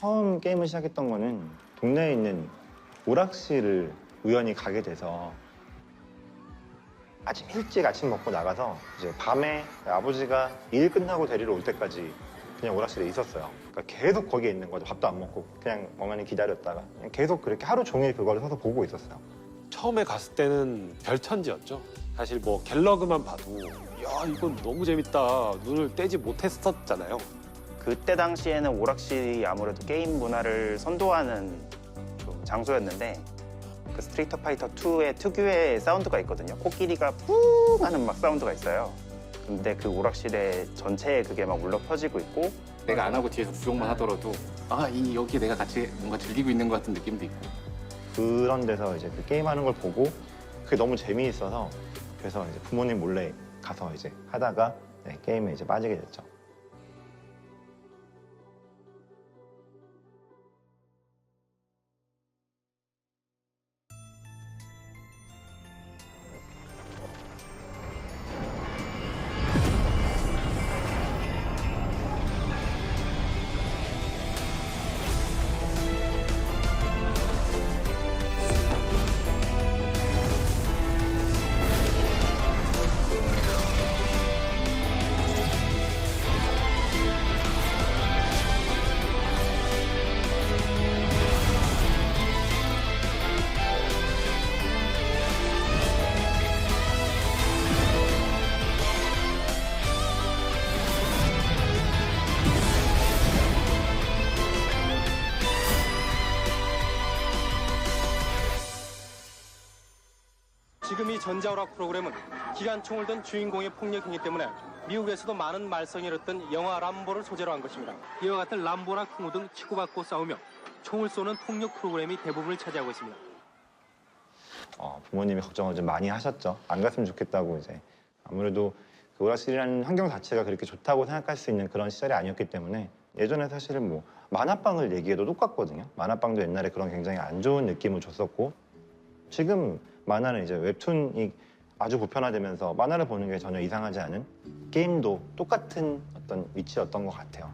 처음 게임을 시작했던 거는 동네에 있는 오락실을 우연히 가게 돼서 아침 일찍 아침 먹고 나가서 이제 밤에 아버지가 일 끝나고 데리러 올 때까지 그냥 오락실에 있었어요. 그러니까 계속 거기에 있는 거죠. 밥도 안 먹고 그냥 어머니 기다렸다가 그냥 계속 그렇게 하루 종일 그걸 서서 보고 있었어요. 처음에 갔을 때는 별천지였죠. 사실 뭐 갤러그만 봐도 야 이건 너무 재밌다 눈을 떼지 못했었잖아요. 그때 당시에는 오락실이 아무래도 게임 문화를 선도하는 좀 장소였는데 그 스트리트 파이터 2의 특유의 사운드가 있거든요. 코끼리가 뿡 하는 막 사운드가 있어요. 근데 그 오락실에 전체에 그게 막 울려 퍼지고 있고 내가 안 하고 뒤에서 구경만 하더라도 여기에 내가 같이 뭔가 즐기고 있는 것 같은 느낌도 있고. 그런 데서 이제 그 게임하는 걸 보고 그게 너무 재미있어서 그래서 이제 부모님 몰래 가서 이제 하다가 게임에 이제 빠지게 됐죠. 지금 이 전자오락 프로그램은 기관총을 든 주인공의 폭력 행위 때문에 미국에서도 많은 말썽이 일었던 영화 람보를 소재로 한 것입니다. 이와 같은 람보나 쿵우 등 치고받고 싸우며 총을 쏘는 폭력 프로그램이 대부분을 차지하고 있습니다. 부모님이 걱정을 좀 많이 하셨죠. 안 갔으면 좋겠다고 이제. 아무래도 그 오락실이라는 환경 자체가 그렇게 좋다고 생각할 수 있는 그런 시절이 아니었기 때문에 예전에 사실은 뭐 만화방을 얘기해도 똑같거든요. 만화방도 옛날에 그런 굉장히 안 좋은 느낌을 줬었고 지금 만화는 이제 웹툰이 아주 보편화되면서 만화를 보는 게 전혀 이상하지 않은 게임도 똑같은 어떤 위치였던 것 같아요.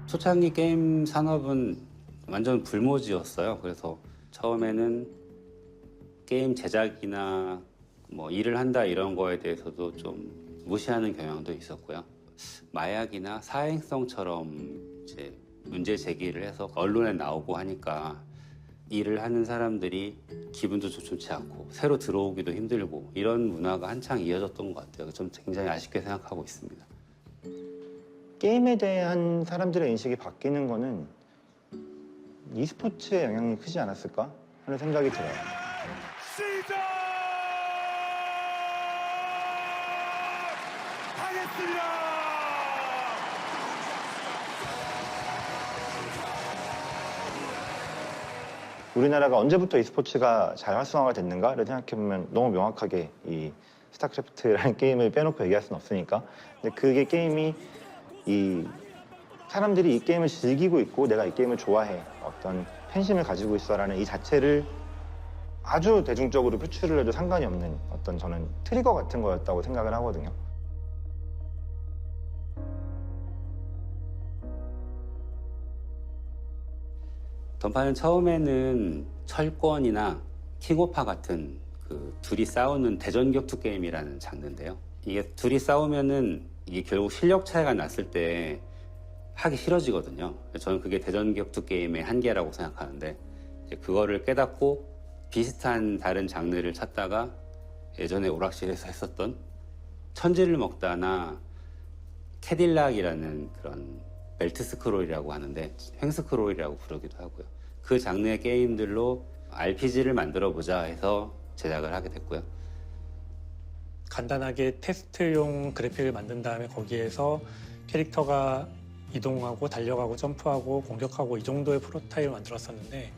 초창기 게임 산업은 완전 불모지였어요. 그래서 처음에는 게임 제작이나 뭐 일을 한다 이런 거에 대해서도 좀 무시하는 경향도 있었고요. 마약이나 사행성처럼 이제 문제 제기를 해서 언론에 나오고 하니까 일을 하는 사람들이 기분도 좋지 않고 새로 들어오기도 힘들고 이런 문화가 한창 이어졌던 것 같아요. 좀 굉장히 아쉽게 생각하고 있습니다. 게임에 대한 사람들의 인식이 바뀌는 거는 e스포츠의 영향이 크지 않았을까 하는 생각이 들어요. 시작하겠습니다. 우리나라가 언제부터 e스포츠가 잘 활성화가 됐는가를 생각해보면 너무 명확하게 이 스타크래프트라는 게임을 빼놓고 얘기할 수는 없으니까. 근데 그게 게임이 이 사람들이 이 게임을 즐기고 있고 내가 이 게임을 좋아해 어떤 팬심을 가지고 있어라는 이 자체를 아주 대중적으로 표출을 해도 상관이 없는 어떤 저는 트리거 같은 거였다고 생각을 하거든요. 던파는 처음에는 철권이나 킹오파 같은 그 둘이 싸우는 대전격투 게임이라는 장르인데요. 이게 둘이 싸우면은 이게 결국 실력 차이가 났을 때 하기 싫어지거든요. 저는 그게 대전격투 게임의 한계라고 생각하는데 이제 그거를 깨닫고 비슷한 다른 장르를 찾다가 예전에 오락실에서 했었던 천지를 먹다나 캐딜락이라는 그런 벨트 스크롤이라고 하는데 횡 스크롤이라고 부르기도 하고요. 그 장르의 게임들로 RPG를 만들어보자 해서 제작을 하게 됐고요. 간단하게 테스트용 그래픽을 만든 다음에 거기에서 캐릭터가 이동하고 달려가고 점프하고 공격하고 이 정도의 프로타입을 만들었었는데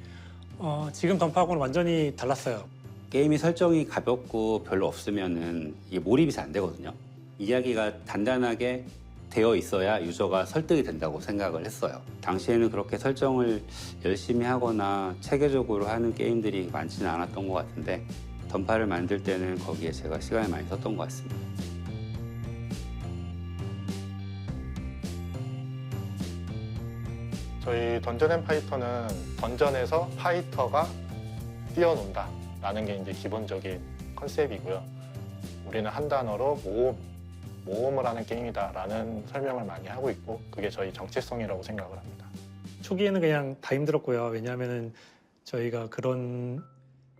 지금 던파하고는 완전히 달랐어요. 게임이 설정이 가볍고 별로 없으면은 이게 몰입이 잘 안 되거든요. 이야기가 단단하게 되어 있어야 유저가 설득이 된다고 생각을 했어요. 당시에는 그렇게 설정을 열심히 하거나 체계적으로 하는 게임들이 많지는 않았던 것 같은데 던파를 만들 때는 거기에 제가 시간을 많이 썼던 것 같습니다. 저희 던전앤파이터는 던전에서 파이터가 뛰어논다라는 게 이제 기본적인 컨셉이고요. 우리는 한 단어로 모험을 하는 게임이다라는 설명을 많이 하고 있고 그게 저희 정체성이라고 생각을 합니다. 초기에는 그냥 다 힘들었고요. 왜냐하면은 저희가 그런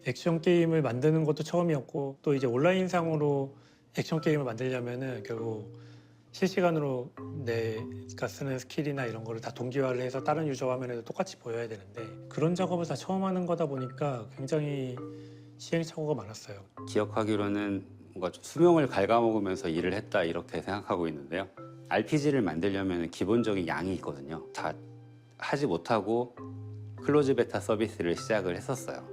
액션 게임을 만드는 것도 처음이었고 또 이제 온라인상으로 액션 게임을 만들려면은 결국 실시간으로 내가 쓰는 스킬이나 이런 거를 다 동기화를 해서 다른 유저 화면에도 똑같이 보여야 되는데 그런 작업을 다 처음 하는 거다 보니까 굉장히 시행착오가 많았어요. 기억하기로는 뭔가 좀 수명을 갉아먹으면서 일을 했다 이렇게 생각하고 있는데요. RPG를 만들려면 기본적인 양이 있거든요. 다 하지 못하고 클로즈 베타 서비스를 시작을 했었어요.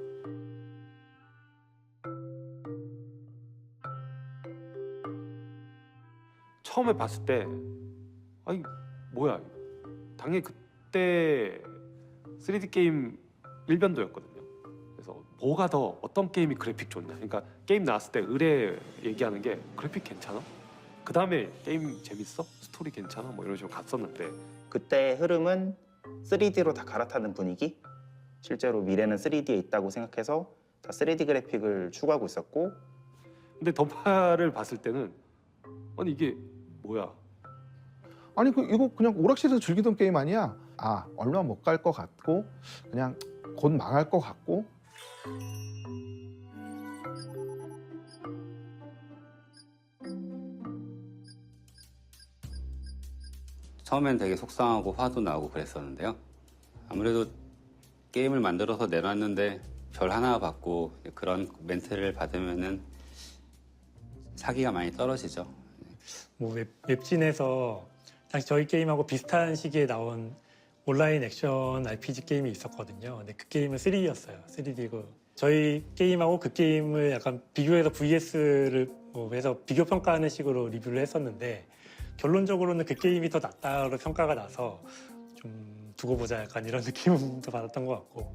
처음에 봤을 때 아니 뭐야 당연히 그때 3D 게임 일변도였거든요. 그래서 뭐가 더 어떤 게임이 그래픽 좋냐 그러니까 게임 나왔을 때 의뢰 얘기하는 게 그래픽 괜찮아? 그 다음에 게임 재밌어? 스토리 괜찮아? 뭐 이런 식으로 갔었는데 그때 흐름은 3D로 다 갈아타는 분위기. 실제로 미래는 3D에 있다고 생각해서 다 3D 그래픽을 추구하고 있었고 근데 던파를 봤을 때는 아니 이게 뭐야 아니 이거 그냥 오락실에서 즐기던 게임 아니야? 아 얼마 못 갈 것 같고 그냥 곧 망할 것 같고 처음엔 되게 속상하고 화도 나고 그랬었는데요. 아무래도 게임을 만들어서 내놨는데 별 하나 받고 그런 멘트를 받으면은 사기가 많이 떨어지죠. 뭐 웹진에서 당시 저희 게임하고 비슷한 시기에 나온 온라인 액션 RPG 게임이 있었거든요. 근데 그 게임은 3D였어요. 3D고 저희 게임하고 그 게임을 약간 비교해서 VS를 해서 비교 평가하는 식으로 리뷰를 했었는데 결론적으로는 그 게임이 더 낫다로 평가가 나서 좀 두고 보자 약간 이런 느낌도 받았던 것 같고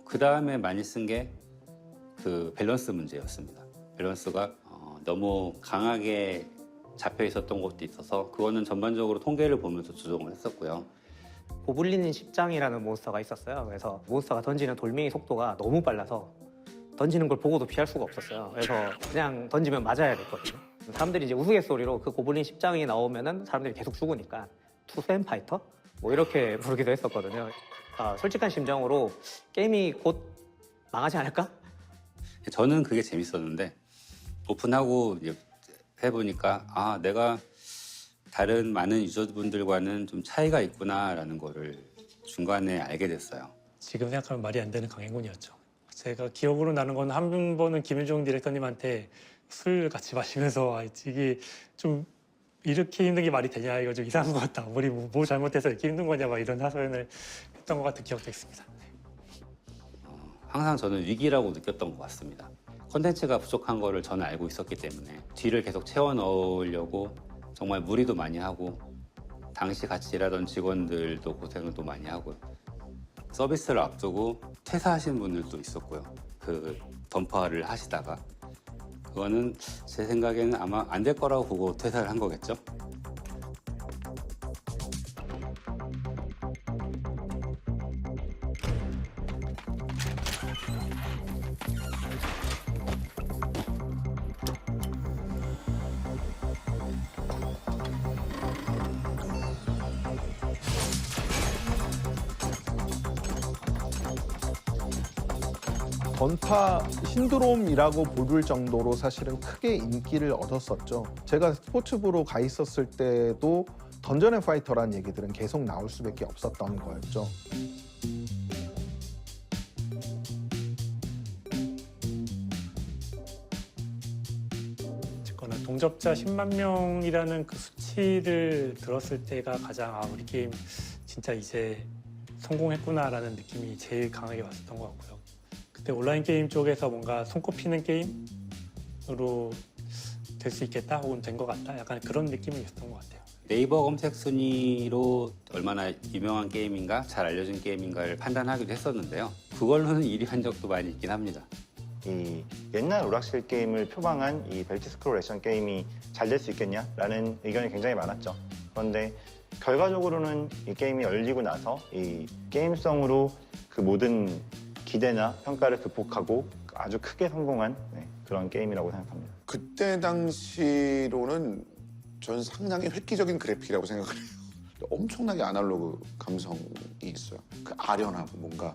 그 다음에 많이 쓴 게 그 밸런스 문제였습니다. 밸런스가 너무 강하게 잡혀 있었던 것도 있어서 그거는 전반적으로 통계를 보면서 조정을 했었고요. 고블린 십장이라는 몬스터가 있었어요. 그래서 몬스터가 던지는 돌멩이 속도가 너무 빨라서 던지는 걸 보고도 피할 수가 없었어요. 그래서 그냥 던지면 맞아야 됐거든요. 사람들이 이제 우스갯소리로 그 고블린 십장이 나오면은 사람들이 계속 죽으니까 투센 파이터? 뭐 이렇게 부르기도 했었거든요. 솔직한 심정으로 게임이 곧 망하지 않을까? 저는 그게 재밌었는데 오픈하고 이제 해보니까 아 내가 다른 많은 유저분들과는 좀 차이가 있구나라는 거를 중간에 알게 됐어요. 지금 생각하면 말이 안 되는 강행군이었죠. 제가 기억으로 나는 건 한 번은 김일종 디렉터님한테 술 같이 마시면서 아, 이게 좀 이렇게 힘든 게 말이 되냐 이거 좀 이상한 것 같다. 우리 뭐 잘못해서 이렇게 힘든 거냐 막 이런 하소연을 했던 것 같은 기억도 있습니다. 항상 저는 위기라고 느꼈던 것 같습니다. 콘텐츠가 부족한 거를 저는 알고 있었기 때문에 뒤를 계속 채워 넣으려고 정말 무리도 많이 하고 당시 같이 일하던 직원들도 고생을 또 많이 하고요. 서비스를 앞두고 퇴사하신 분들도 있었고요. 그 던파를 하시다가 그거는 제 생각에는 아마 안 될 거라고 보고 퇴사를 한 거겠죠. 던파 신드롬이라고 부를 정도로 사실은 크게 인기를 얻었었죠. 제가 스포츠부로 가 있었을 때도 던전 앤 파이터라는 얘기들은 계속 나올 수밖에 없었던 거였죠. 어쨌거나 동접자 10만 명이라는 그 수치를 들었을 때가 가장 아 우리 게임 진짜 이제 성공했구나라는 느낌이 제일 강하게 왔었던 것 같고요. 그때 온라인 게임 쪽에서 뭔가 손꼽히는 게임으로 될 수 있겠다 혹은 된 것 같다 약간 그런 느낌이 있었던 것 같아요. 네이버 검색 순위로 얼마나 유명한 게임인가 잘 알려진 게임인가를 판단하기도 했었는데요. 그걸로는 1위 한 적도 많이 있긴 합니다. 이 옛날 오락실 게임을 표방한 이 벨트 스크롤 액션 게임이 잘 될 수 있겠냐라는 의견이 굉장히 많았죠. 그런데 결과적으로는 이 게임이 열리고 나서 이 게임성으로 그 모든 기대나 평가를 극복하고 아주 크게 성공한 그런 게임이라고 생각합니다. 그때 당시로는 전 상당히 획기적인 그래픽이라고 생각을 해요. 엄청나게 아날로그 감성이 있어요. 그 아련하고 뭔가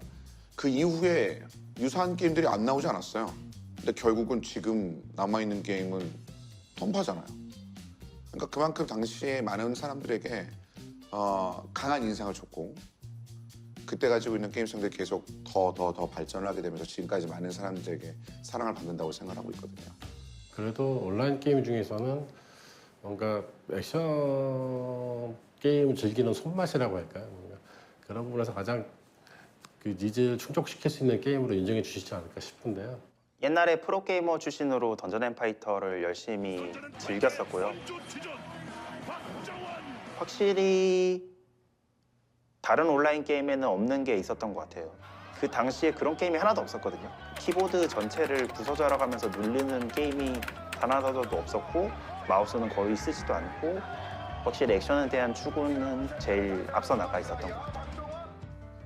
그 이후에 유사한 게임들이 안 나오지 않았어요. 근데 결국은 지금 남아있는 게임은 던파잖아요. 그러니까 그만큼 당시에 많은 사람들에게 강한 인상을 줬고 그때 가지고 있는 게임성들이 계속 더 발전을 하게 되면서 지금까지 많은 사람들에게 사랑을 받는다고 생각하고 있거든요. 그래도 온라인 게임 중에서는 뭔가 액션 게임을 즐기는 손맛이라고 할까요? 뭔가 그런 부분에서 가장 그 니즈를 충족시킬 수 있는 게임으로 인정해 주시지 않을까 싶은데요. 옛날에 프로게이머 출신으로 던전 앤 파이터를 열심히 즐겼었고요. 확실히 다른 온라인 게임에는 없는 게 있었던 것 같아요. 그 당시에 그런 게임이 하나도 없었거든요. 키보드 전체를 부서져 가면서 누르는 게임이 단 하나도 없었고 마우스는 거의 쓰지도 않고 확실히 액션에 대한 추구는 제일 앞서 나가 있었던 것 같아요.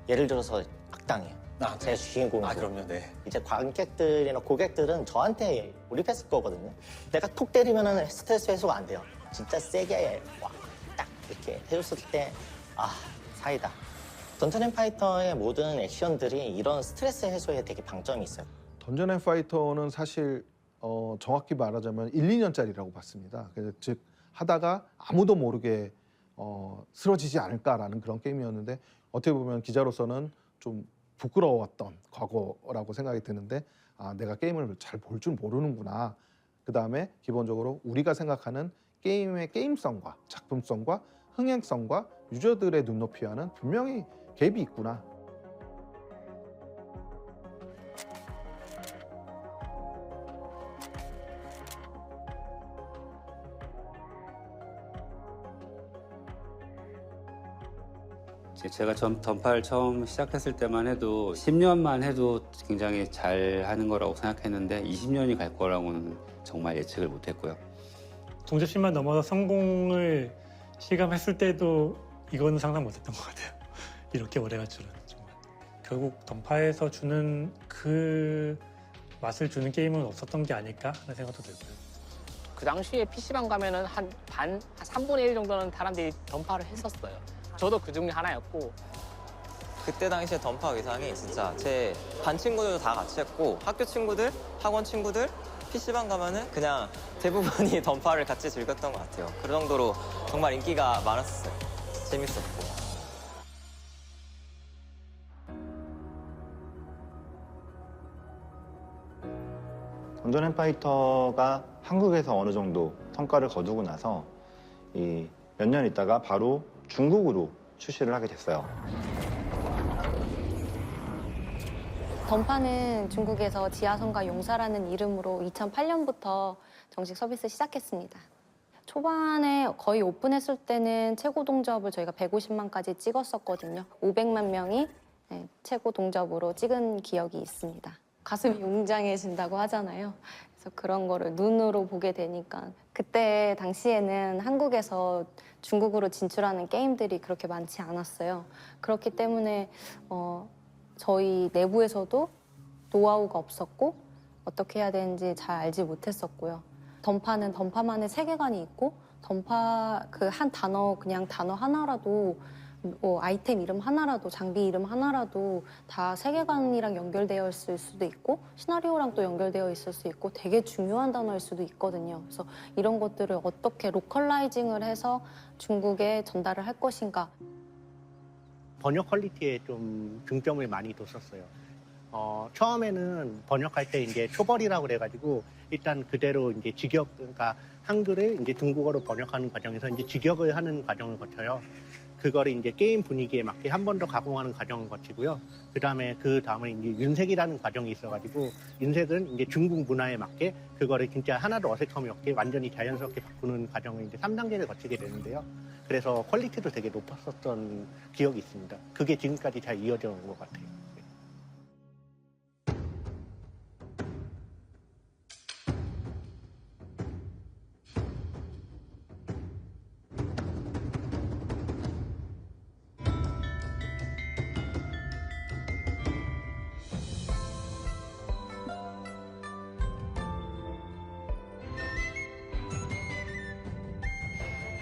예를 들어서 악당이에요. 제 주인공이고 그럼요, 네. 이제 관객들이나 고객들은 저한테 몰입했을 거거든요. 내가 톡 때리면 스트레스 해소가 안 돼요. 진짜 세게 딱 이렇게 해줬을 때 사이다. 던전 앤 파이터의 모든 액션들이 이런 스트레스 해소에 되게 방점이 있어요. 던전 앤 파이터는 사실 정확히 말하자면 1, 2년짜리라고 봤습니다. 그래서 즉 하다가 아무도 모르게 쓰러지지 않을까라는 그런 게임이었는데 어떻게 보면 기자로서는 좀 부끄러웠던 과거라고 생각이 드는데 내가 게임을 잘 볼 줄 모르는구나. 그 다음에 기본적으로 우리가 생각하는 게임의 게임성과 작품성과 흥행성과 유저들의 눈높이와는 분명히 갭이 있구나. 제가 던파를 처음 시작했을 때만 해도 10년만 해도 굉장히 잘 하는 거라고 생각했는데 20년이 갈 거라고는 정말 예측을 못했고요. 동접심만 넘어서 성공을 실감했을 때도 이거는 상상 못했던 것 같아요. 이렇게 오래 갈 줄은 정말. 결국 던파에서 주는 그 맛을 주는 게임은 없었던 게 아닐까 하는 생각도 들고요. 그 당시에 PC방 가면은 한 3분의 1 정도는 사람들이 던파를 했었어요. 저도 그 중에 하나였고. 그때 당시에 던파 의상이 진짜 제 반 친구들도 다 같이 했고 학교 친구들, 학원 친구들, PC방 가면은 그냥 대부분이 던파를 같이 즐겼던 것 같아요. 그 정도로 정말 인기가 많았었어요. 재밌었고. 던전 앤 파이터가 한국에서 어느 정도 성과를 거두고 나서 몇 년 있다가 바로 중국으로 출시를 하게 됐어요. 던파는 중국에서 지하선과 용사라는 이름으로 2008년부터 정식 서비스 시작했습니다. 초반에 거의 오픈했을 때는 최고 동접을 저희가 150만까지 찍었었거든요. 500만 명이 최고 동접으로 찍은 기억이 있습니다. 가슴이 웅장해진다고 하잖아요. 그래서 그런 거를 눈으로 보게 되니까 그때 당시에는 한국에서 중국으로 진출하는 게임들이 그렇게 많지 않았어요. 그렇기 때문에 저희 내부에서도 노하우가 없었고 어떻게 해야 되는지 잘 알지 못했었고요. 던파는 던파만의 세계관이 있고 던파 그 한 단어 그냥 단어 하나라도 아이템 이름 하나라도 장비 이름 하나라도 다 세계관이랑 연결되어 있을 수도 있고 시나리오랑 또 연결되어 있을 수 있고 되게 중요한 단어일 수도 있거든요. 그래서 이런 것들을 어떻게 로컬라이징을 해서 중국에 전달을 할 것인가. 번역 퀄리티에 좀 중점을 많이 뒀었어요. 처음에는 번역할 때 이제 초벌이라고 그래가지고 일단 그대로 이제 직역, 그러니까 한글을 이제 중국어로 번역하는 과정에서 이제 직역을 하는 과정을 거쳐요. 그거를 이제 게임 분위기에 맞게 한 번 더 가공하는 과정을 거치고요. 그 다음에 이제 윤색이라는 과정이 있어가지고 윤색은 이제 중국 문화에 맞게 그거를 진짜 하나도 어색함이 없게 완전히 자연스럽게 바꾸는 과정을 이제 3단계를 거치게 되는데요. 그래서 퀄리티도 되게 높았었던 기억이 있습니다. 그게 지금까지 잘 이어져 온 것 같아요.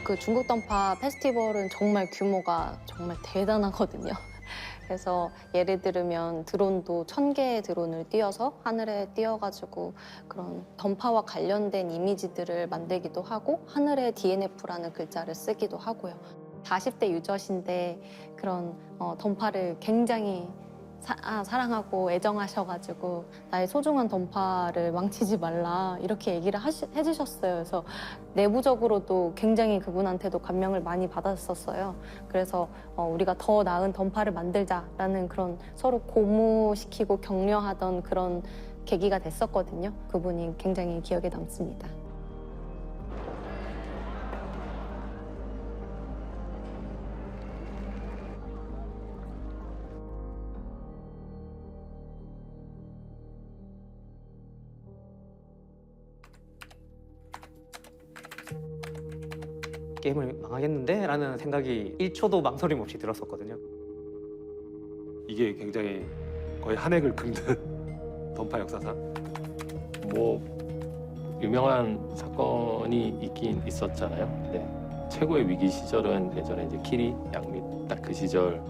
그 중국 던파 페스티벌은 정말 규모가 정말 대단하거든요. 그래서 예를 들면 드론도 1000개의 드론을 띄워서 하늘에 띄워가지고 그런 던파와 관련된 이미지들을 만들기도 하고 하늘에 DNF라는 글자를 쓰기도 하고요. 40대 유저신데 그런 던파를 굉장히 사랑하고 애정하셔가지고 나의 소중한 던파를 망치지 말라 이렇게 얘기를 해주셨어요. 그래서 내부적으로도 굉장히 그분한테도 감명을 많이 받았었어요. 그래서 우리가 더 나은 던파를 만들자라는 그런 서로 고무시키고 격려하던 그런 계기가 됐었거든요. 그분이 굉장히 기억에 남습니다. 게임을 망하겠는데? 라는 생각이 1초도 망설임 없이 들었었거든요. 이게 굉장히 거의 한 획을 긋는 던파 역사상. 뭐 유명한 사건이 있긴 있었잖아요. 근데 최고의 위기 시절은 예전에 이제 키리, 양밑 딱 그 시절